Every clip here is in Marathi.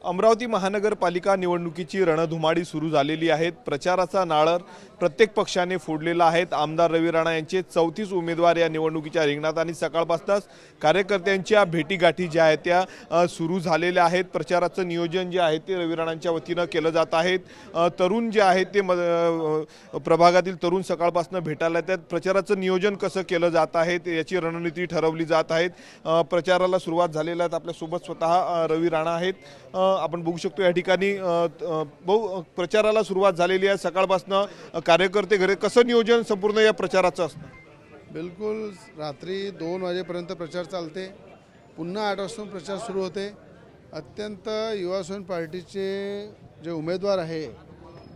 अमरावती महानगरपालिका निवडणुकीची रणधुमाळी सुरू झालेली आहे। प्रचाराचा नारळ प्रत्येक पक्षाने फोडलेला आहे। आमदार रवी राणा यांचे 34 उमेदवार या निवडणुकीच्या रिंगणात आणि सकाळपासूनच कार्यकर्त्यांच्या भेटीगाठी ज्या आहेत त्या सुरू झालेल्या आहेत। प्रचाराचं नियोजन जे आहे ते रवी राणांच्या वतीने केलं जात आहे। तरुण जे आहेत ते प्रभागातील तरुण सकाळपासून भेटायला येतात। प्रचाराचं नियोजन कसं केलं जात आहे याची रणनीती ठरवली जात आहे। प्रचाराला सुरुवात झालेल्या आहेत। आपल्या सोबत स्वतः रवी राणा आहेत। आपण बघू शकतो या ठिकाणी प्रचाराला सुरुवात झालेली आहे। सकाळपासून कार्यकर्ते घरे कसं नियोजन संपूर्ण या प्रचाराचं असतं? बिलकुल रात्री 2 वाजेपर्यंत प्रचार चालते, पुन्हा 8 वाजता प्रचार सुरू होते। अत्यंत युवा सेना पार्टीचे जे उमेदवार आहे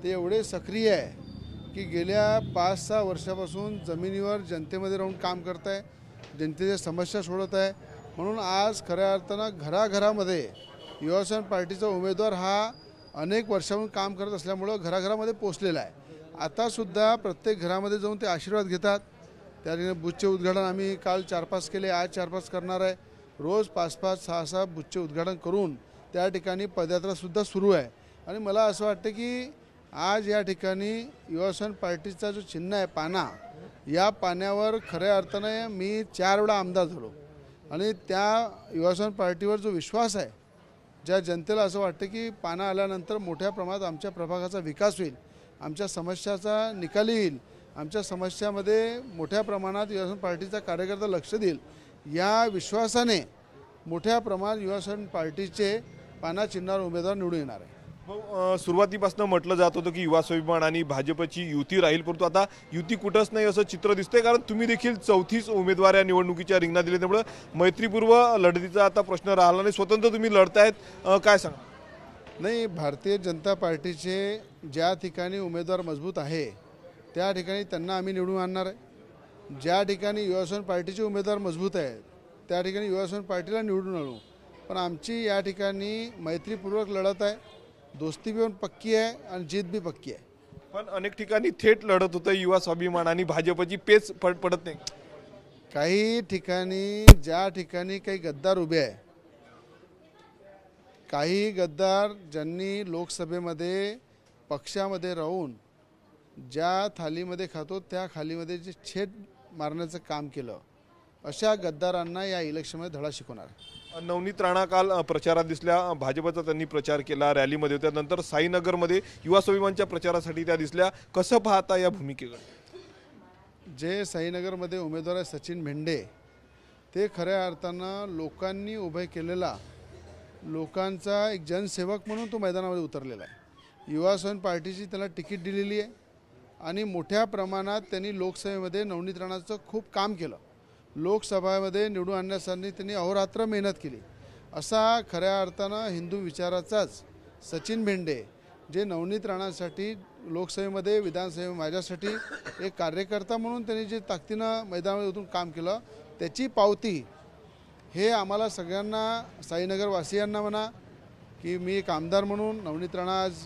ते एवढे सक्रिय आहे की गेल्या 5-6 वर्षापासून जमिनीवर जनतेमध्ये राहून काम करत आहे, जनतेच्या समस्या सोडवत आहे। म्हणून आज खऱ्या अर्थानं घराघरामध्ये युवा सेना पार्टीचा उमेदवार हा अनेक वर्षांपासून काम करत असल्यामुळं घराघरामध्ये पोचलेला आहे। आता सुद्धा प्रत्येक घरामध्ये जाऊन ते आशीर्वाद घेतात। त्या ठिकाणी बूथचे उद्घाटन आम्ही काल 4-5 केले, आज 4-5 करणार आहे। रोज 5-5, 6-6 बूथचे उद्घाटन करून त्या ठिकाणी पदयात्रासुद्धा सुरू आहे। आणि मला असं वाटतं की आज या ठिकाणी युवा सेना पार्टीचा जो चिन्ह आहे पाना, या पाण्यावर खऱ्या अर्थाने मी 4 वेळा आमदार झालो आणि त्या युवा सेना पार्टीवर जो विश्वास आहे, ज्या जनतेला असं वाटतं की पाना आल्यानंतर मोठ्या प्रमाणात आमच्या प्रभागाचा विकास होईल, आमच्या समस्याचा निकाल येईल, आमच्या समस्यामध्ये मोठ्या प्रमाणात युवा सेना पार्टीचा कार्यकर्ता लक्ष देईल, या विश्वासाने मोठ्या प्रमाणात युवा सेना पार्टीचे पाना चिन्हावर उमेदवार निवडून येणार आहे। सुरुवातीपासून म्हटलं जात होतं की युवा स्वाभिमान आणि भाजपची युती राहील, परंतु आता युती कुठंच नाही असं चित्र दिसतंय। कारण तुम्ही देखील 34 उमेदवार या निवडणुकीच्या रिंगणात दिले, त्यामुळे मैत्रीपूर्व लढतीचा आता प्रश्न राहिला नाही। स्वतंत्र तुम्ही लढतायत, काय सांगा? नाही, भारतीय जनता पार्टीचे ज्या ठिकाणी उमेदवार मजबूत आहे त्या ठिकाणी त्यांना आम्ही निवडून आणणार आहे। ज्या ठिकाणी युवा सेना पार्टीचे उमेदवार मजबूत आहे त्या ठिकाणी युवा सेना पार्टीला निवडून आणू। पण आमची या ठिकाणी मैत्रीपूर्वक लढत आहे, दोस्ती भी पक्की आहे आणि जीत भी पक्की आहे। पण अनेक ठिकाणी थेट लढत होतं युवा स्वाभिमान आणि भाजपची, पेच पडत नाही। काही ठिकाणी ज्या ठिकाणी काही गद्दार उभे आहे, काही गद्दार ज्यांनी लोकसभेमध्ये पक्षामध्ये राहून ज्या थालीमध्ये खातो त्या खालीमध्ये जे छेद मारण्याचं काम केलं, अशा गद्दारांना या इलेक्शनमध्ये धडा शिकवणार। नवनीत राणा काल प्रचारात दिसल्या, भाजपचा त्यांनी प्रचार केला, रॅलीमध्ये होत्या। नंतर साईनगरमध्ये युवा स्वाभिमानच्या प्रचारासाठी त्या दिसल्या। कसं पाहता या भूमिकेकडे? जे साईनगरमध्ये उमेदवार आहे सचिन भेंडे, ते खऱ्या अर्थानं लोकांनी उभे केलेला, लोकांचा एक जनसेवक म्हणून तो मैदानामध्ये उतरलेला आहे। युवा सेना पार्टीची त्याला तिकीट दिलेली आहे आणि मोठ्या प्रमाणात त्यांनी लोकसभेमध्ये नवनीत राणाचं खूप काम केलं। लोकसभामध्ये निवडून आणण्यासाठी त्यांनी अहोरात्र मेहनत केली। असा खऱ्या अर्थानं हिंदू विचाराचाच सचिन भेंडे, जे नवनीत राणांसाठी लोकसभेमध्ये विधानसभे माझ्यासाठी एक कार्यकर्ता म्हणून त्यांनी जे ताकदीनं मैदानामध्ये उतरून काम केलं, त्याची पावती हे आम्हाला सगळ्यांना, साईनगरवासियांना म्हणा की मी एक आमदार म्हणून नवनीत राणा आज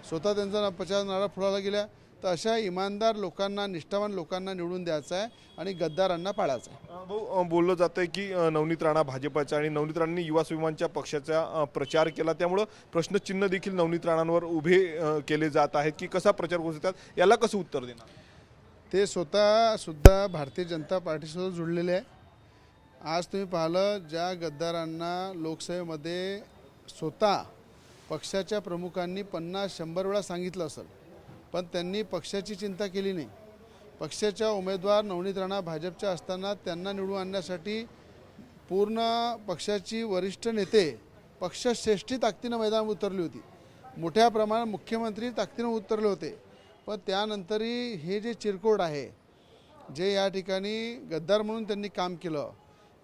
स्वतः त्यांचा प्रचार नारळ फोडायला गेल्या, तर अशा इमानदार लोकांना, निष्ठावान लोकांना निवडून द्यायचं आहे आणि गद्दारांना पाळायचं आहे। बोललं जातं की नवनीत राणा भाजपचा आणि नवनीत राणांनी युवा स्वाभिमानच्या पक्षाचा प्रचार केला, त्यामुळं प्रश्नचिन्ह देखील नवनीत राणांवर उभे केले जात आहेत की कसा प्रचार करू शकतात, याला कसं उत्तर देणार? ते स्वतःसुद्धा भारतीय जनता पार्टीसोबत जुळलेले आहे। आज तुम्ही पाहिलं, ज्या गद्दारांना लोकसभेमध्ये स्वतः पक्षाच्या प्रमुखांनी 50-100 वेळा सांगितलं असेल, पण त्यांनी पक्षाची चिंता केली नाही। पक्षाच्या उमेदवार नवनीत राणा भाजपच्या असताना त्यांना निवडून आणण्यासाठी पूर्ण पक्षाची वरिष्ठ नेते पक्षश्रेष्ठी ताकदीनं मैदानात उतरली होती। मोठ्या प्रमाणात मुख्यमंत्री ताकदीनं उतरले होते। पण त्यानंतरही हे जे चिरकोड आहे, जे या ठिकाणी गद्दार म्हणून त्यांनी काम केलं,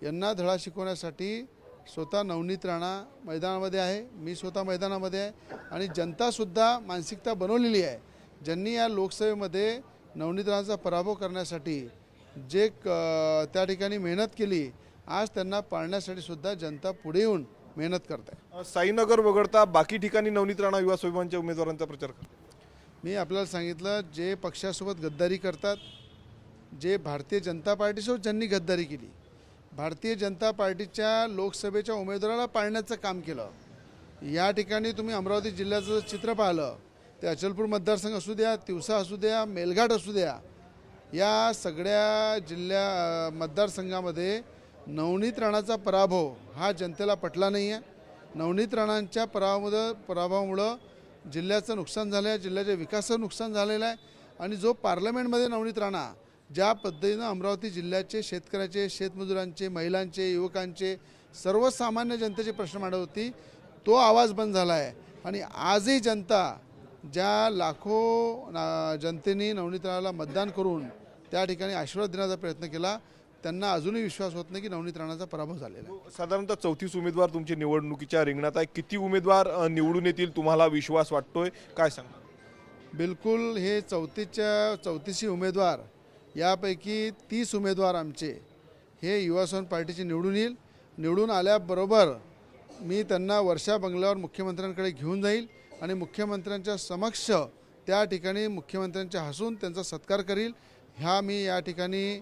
यांना धडा शिकवण्यासाठी स्वतः नवनीत राणा मैदानामध्ये आहे, मी स्वतः मैदानामध्ये आहे आणि जनतासुद्धा मानसिकता बनवलेली आहे। ज्यांनी या लोकसभेमध्ये नवनीत राणांचा पराभव करण्यासाठी जे त्या ठिकाणी मेहनत केली, आज त्यांना पाळण्यासाठी सुद्धा जनता पुढे येऊन मेहनत करत आहे। साईनगर वगळता बाकी ठिकाणी नवनीत राणा युवा स्वाभिमानच्या उमेदवारांचा प्रचार करतात। मी आपल्याला सांगितलं, जे पक्षासोबत गद्दारी करतात, जे भारतीय जनता पार्टीसोबत ज्यांनी गद्दारी केली, भारतीय जनता पार्टीच्या लोकसभेच्या उमेदवाराला पाळण्याचं काम केलं, या ठिकाणी तुम्ही अमरावती जिल्ह्याचं जर चित्र पाहिलं ते अचलपूर मतदारसंघ असू द्या, तिवसा असू द्या, मेलघाट असू द्या, या सगळ्या मतदारसंघामध्ये नवनीत राणाचा पराभव हा जनतेला पटला नाही आहे. नवनीत राणांच्या पराभवामुळं जिल्ह्याचं नुकसान झालं आहे, जिल्ह्याच्या विकासाचं नुकसान झालेलं आहे. आणि जो पार्लमेंटमध्ये नवनीत राणा ज्या पद्धतीनं अमरावती जिल्ह्याचे शेतकऱ्याचे, शेतमजुरांचे, महिलांचे, युवकांचे, सर्वसामान्य जनतेचे प्रश्न मांडत होती, तो आवाज बंद झाला आहे. आणि आजही जनता ज्या लाखो जनतेने नवनीत राणाला मतदान करून त्या ठिकाणी आशीर्वाद देण्याचा प्रयत्न केला, त्यांना अजूनही विश्वास होत नाही की नवनीत राणाचा पराभव झालेला आहे. साधारणतः 34 उमेदवार तुमचे निवडणुकीच्या रिंगणात आहे. किती उमेदवार निवडून येतील तुम्हाला विश्वास वाटतोय, काय सांगा? बिलकुल हे 34 उमेदवार यापैकी 30 उमेदवार आमचे हे युवा स्वाभिमान पार्टीचे निवडून येईल. निवडून आल्याबरोबर मी त्यांना वर्षा बंगल्यावर मुख्यमंत्र्यांकडे घेऊन जाईल आणि मुख्यमंत्र्यांच्या समक्ष त्या ठिकाणी मुख्यमंत्र्यांच्या हसून त्यांचा सत्कार करील. ह्या मी या ठिकाणी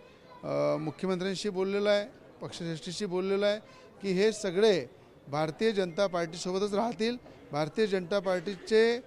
मुख्यमंत्र्यांशी बोललेलो आहे, पक्षश्रेष्ठीशी बोललेलो आहे की हे सगळे भारतीय जनता पार्टीसोबतच राहतील. भारतीय जनता पार्टीचे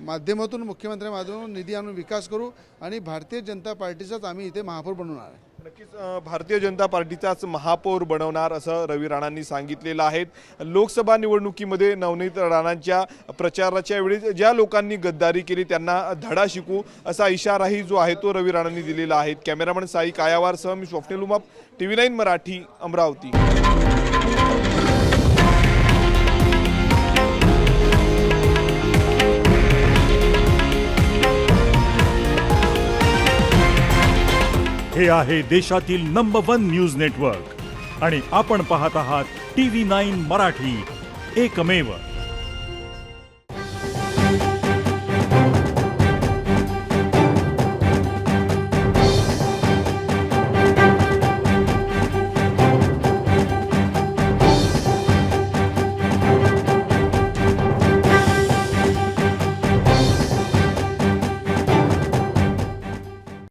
माध्यमातून मुख्यमंत्री माध्यमातून निधी आणून विकास करू आणि भारतीय जनता पार्टीचाच आम्ही इथे महापौर बनवणार आहे. नक्कीच भारतीय जनता पार्टीचाच महापौर बनवणार असं रवी राणांनी सांगितलेलं आहे. लोकसभा निवडणुकीमध्ये नवनीत राणांच्या प्रचाराच्या वेळी ज्या लोकांनी गद्दारी केली त्यांना धडा शिकू असा इशाराही जो आहे तो रवी राणांनी दिलेला आहे. कॅमेरामन साई कायावारसह मी स्वप्नील उमाप, TV9 मराठी, अमरावती. हे आहे देशातील नंबर 1 न्यूज नेटवर्क आणि आपण पाहत आहात TV9 मराठी, एकमेव.